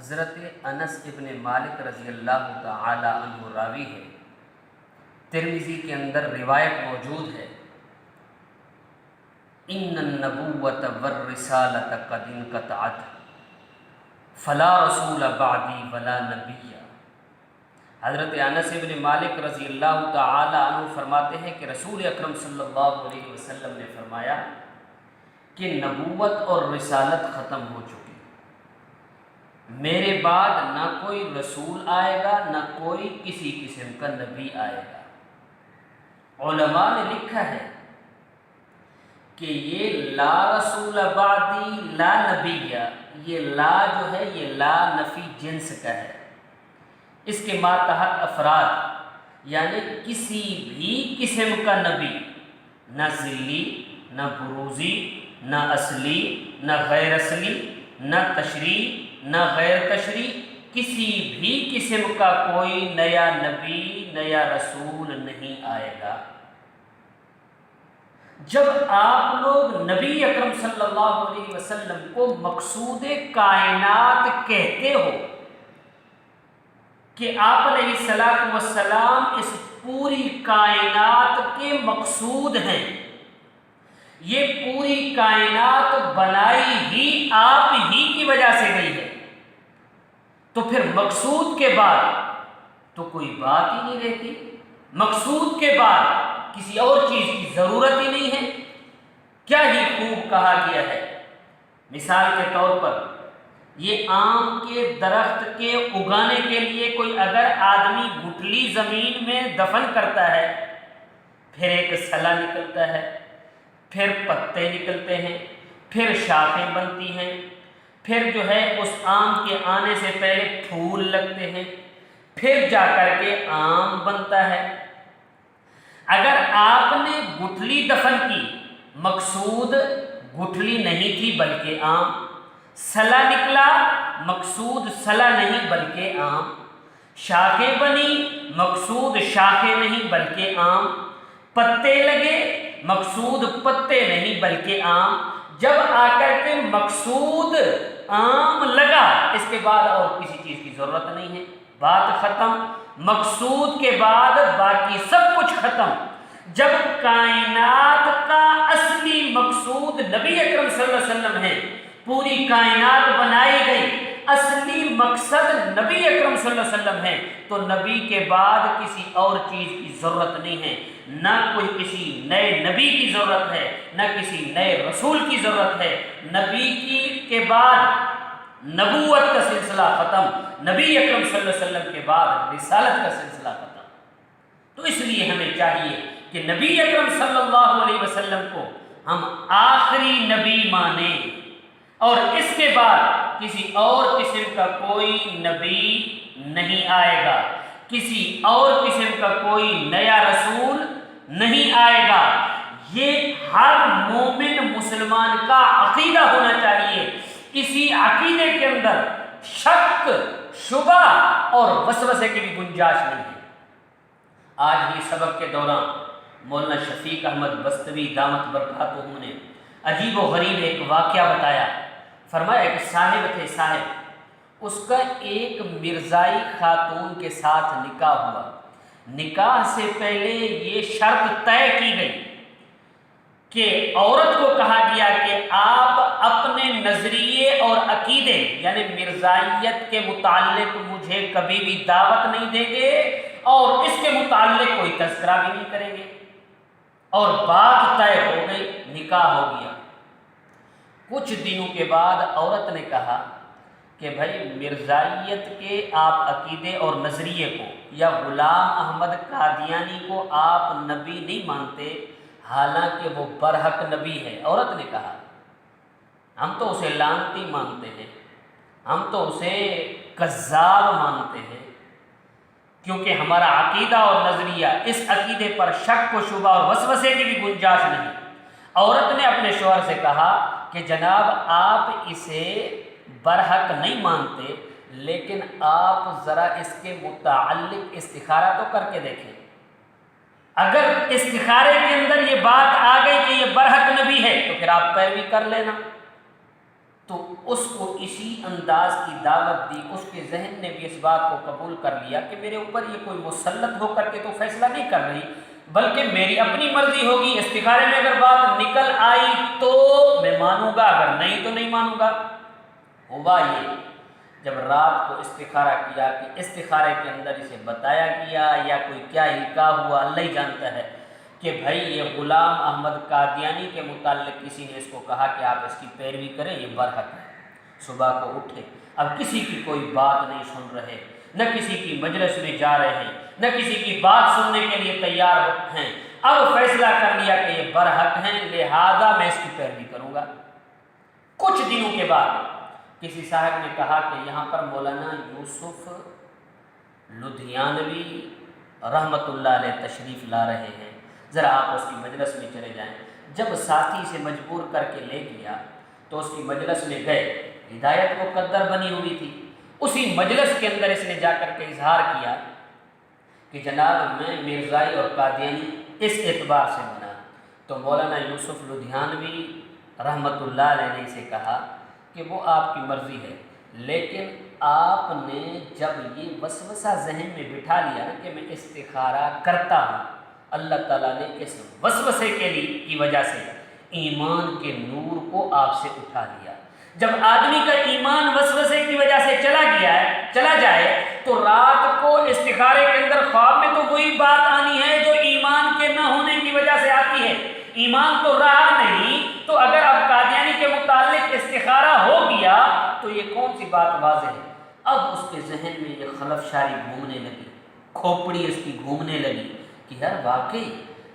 حضرت انس ابن مالک رضی اللہ تعالی عنہ راوی ہے، ترمذی کے اندر روایت موجود ہے، ان النبوۃ والرسالۃ قد انقطعت فلا رسول بعدی ولا نبی۔ حضرت انس ابن مالک رضی اللہ تعالی عنہ فرماتے ہیں کہ رسول اکرم صلی اللہ علیہ وسلم نے فرمایا کہ نبوت اور رسالت ختم ہو چکی، میرے بعد نہ کوئی رسول آئے گا نہ کوئی کسی قسم کا نبی آئے گا۔ علماء نے لکھا ہے کہ یہ لا رسول بعدی لا نبی، یہ لا جو ہے یہ لا نفی جنس کا ہے، اس کے ماتحت افراد یعنی کسی بھی قسم کا نبی، نہ ذلی نہ بروزی نہ اصلی نہ غیر اصلی نہ تشریع نہ غیر تشریع، کسی بھی قسم کا کوئی نیا نبی نیا رسول نہیں آئے گا۔ جب آپ لوگ نبی اکرم صلی اللہ علیہ وسلم کو مقصود کائنات کہتے ہو کہ آپ علیہ الصلوۃ والسلام اس پوری کائنات کے مقصود ہیں، یہ پوری کائنات بنائی ہی آپ ہی کی وجہ سے گئی ہے، تو پھر مقصود کے بعد تو کوئی بات ہی نہیں رہتی، مقصود کے بعد کسی اور چیز کی ضرورت ہی نہیں ہے۔ کیا ہی خوب کہا گیا ہے، مثال کے طور پر یہ آم کے درخت کے اگانے کے لیے کوئی اگر آدمی گٹھلی زمین میں دفن کرتا ہے، پھر ایک سلا نکلتا ہے، پھر پتے نکلتے ہیں، پھر شاخیں بنتی ہیں، پھر جو ہے اس آم کے آنے سے پہلے پھول لگتے ہیں، پھر جا کر کے آم بنتا ہے۔ اگر آپ نے گٹھلی دفن کی، مقصود گٹھلی نہیں تھی بلکہ آم، سلا نکلا، مقصود سلا نہیں بلکہ آم، شاخیں بنی، مقصود شاخیں نہیں بلکہ آم، پتے لگے، مقصود پتے نہیں بلکہ آم۔ جب آ کر کے مقصود آم لگا، اس کے بعد اور کسی چیز کی ضرورت نہیں ہے، بات ختم۔ مقصود کے بعد باقی سب کچھ ختم۔ جب کائنات کا اصلی مقصود نبی اکرم صلی اللہ علیہ وسلم ہے، پوری کائنات بنائی گئی، اصلی مقصد نبی اکرم صلی اللہ علیہ وسلم ہے، تو نبی کے بعد کسی اور چیز کی ضرورت نہیں ہے، نہ کوئی کسی نئے نبی کی ضرورت ہے، نہ کسی نئے رسول کی ضرورت ہے۔ نبی کے بعد نبوت کا سلسلہ ختم، نبی اکرم صلی اللہ علیہ وسلم کے بعد رسالت کا سلسلہ ختم۔ تو اس لیے ہمیں چاہیے کہ نبی اکرم صلی اللہ علیہ وسلم کو ہم آخری نبی مانیں، اور اس کے بعد کسی اور قسم کا کوئی نبی نہیں آئے گا، کسی اور قسم کا کوئی نیا رسول نہیں آئے گا۔ یہ ہر مومن مسلمان کا عقیدہ ہونا چاہیے، اسی عقیدے کے اندر شک، شبہ اور وسوسے کی بھی گنجائش نہیں ہے۔ آج ہی سبق کے دوران مولانا شفیق احمد بستوی دامت برکاتہ نے عجیب و غریب ایک واقعہ بتایا۔ فرمایا کہ صاحب تھے صاحب، اس کا ایک مرزائی خاتون کے ساتھ نکاح ہوا۔ نکاح سے پہلے یہ شرط طے کی گئی کہ عورت کو کہا گیا کہ آپ اپنے نظریے اور عقیدے یعنی مرزائیت کے متعلق مجھے کبھی بھی دعوت نہیں دیں گے، اور اس کے متعلق کوئی تذکرہ بھی نہیں کریں گے۔ اور بات طے ہو گئی، نکاح ہو گیا۔ کچھ دنوں کے بعد عورت نے کہا کہ بھائی مرزائیت کے آپ عقیدے اور نظریے کو یا غلام احمد قادیانی کو آپ نبی نہیں مانتے، حالانکہ وہ برحق نبی ہے۔ عورت نے کہا ہم تو اسے لعنتی مانتے ہیں، ہم تو اسے کذاب مانتے ہیں، کیونکہ ہمارا عقیدہ اور نظریہ اس عقیدے پر شک و شبہ اور وسوسے کی بھی گنجائش نہیں۔ عورت نے اپنے شوہر سے کہا کہ جناب آپ اسے برحق نہیں مانتے، لیکن آپ ذرا اس کے متعلق استخارہ تو کر کے دیکھیں، اگر استخارے کے اندر یہ بات آ گئی کہ یہ برحق نبی ہے تو پھر آپ پیروی کر لینا۔ تو اس کو اسی انداز کی دعوت دی، اس کے ذہن نے بھی اس بات کو قبول کر لیا کہ میرے اوپر یہ کوئی مسلط ہو کر کے تو فیصلہ نہیں کر رہی، بلکہ میری اپنی مرضی ہوگی، استخارے میں اگر بات نکل آئی تو میں مانوں گا، اگر نہیں تو نہیں مانوں گا۔ ہوا یہ جب رات کو استخارہ کیا کہ استخارے کے اندر اسے بتایا گیا یا کوئی کیا القاء ہوا اللہ ہی جانتا ہے کہ بھائی یہ غلام احمد قادیانی کے متعلق کسی نے اس کو کہا کہ آپ اس کی پیروی کریں، یہ برحق ہے۔ صبح کو اٹھے، اب کسی کی کوئی بات نہیں سن رہے، نہ کسی کی مجلس میں جا رہے ہیں، نہ کسی کی بات سننے کے لیے تیار ہیں، اب فیصلہ کر لیا کہ یہ برحق ہیں، لہذا میں اس کی پیروی کروں گا۔ کچھ دنوں کے بعد کسی صاحب نے کہا کہ یہاں پر مولانا یوسف لدھیانوی رحمۃ اللہ علیہ تشریف لا رہے ہیں، ذرا آپ اس کی مجلس میں چلے جائیں۔ جب ساتھی سے مجبور کر کے لے گیا تو اس کی مجلس میں گئے، ہدایت مقدر بنی ہوئی تھی، اسی مجلس کے اندر اس نے جا کر کے اظہار کیا کہ جناب میں مرزائی اور قادیانی اس اعتبار سے بنا۔ تو مولانا یوسف لدھیانوی رحمۃ اللہ علیہ نے اسے کہا کہ وہ آپ کی مرضی ہے، لیکن آپ نے جب یہ وسوسہ ذہن میں بٹھا لیا نا کہ میں استخارہ کرتا ہوں، اللہ تعالیٰ نے اس وسوسے کی وجہ سے ایمان کے نور کو آپ سے اٹھا لیا۔ جب آدمی کا ایمان وسوسے کی وجہ سے چلا جائے تو رات کو استخارے کے اندر خواب میں تو وہی بات آنی ہے جو ایمان کے نہ ہونے کی وجہ سے آتی ہے۔ ایمان تو رہا نہیں، تو اگر اب قادیانی کے متعلق استخارہ ہو گیا تو یہ کون سی بات واضح ہے؟ اب اس کے ذہن میں یہ خلف شاری گھومنے لگی، کھوپڑی اس کی گھومنے لگی کہ یار واقعی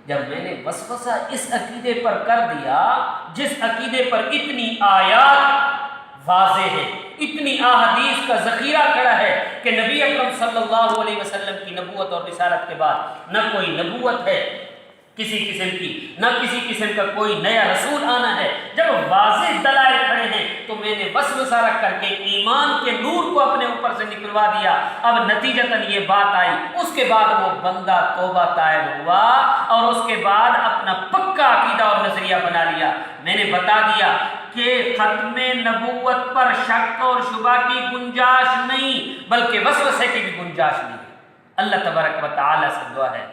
جب میں نے وسوسہ اس عقیدے پر کر دیا جس عقیدے پر اتنی آیات واضح ہے، اتنی احادیث کا ذخیرہ کھڑا ہے کہ نبی اکرم صلی اللہ علیہ وسلم کی نبوت اور رسالت کے بعد نہ کوئی نبوت ہے کسی قسم کی، نہ کسی قسم کا کوئی نیا رسول آنا ہے، جب واضح دلائل کھڑے ہیں تو میں نے وسوسہ رکھ کر کے ایمان کے نور کو اپنے اوپر سے نکلوا دیا۔ اب نتیجتاً یہ بات آئی، اس کے بعد وہ بندہ توبہ طائب ہوا اور اس کے بعد اپنا پکا عقیدہ اور نظریہ بنا لیا۔ میں نے بتا دیا کہ ختم نبوت پر شک اور شبہ کی گنجائش نہیں، بلکہ وسوسے کی بھی گنجائش نہیں۔ اللہ تبارک و تعالی سے دعا ہے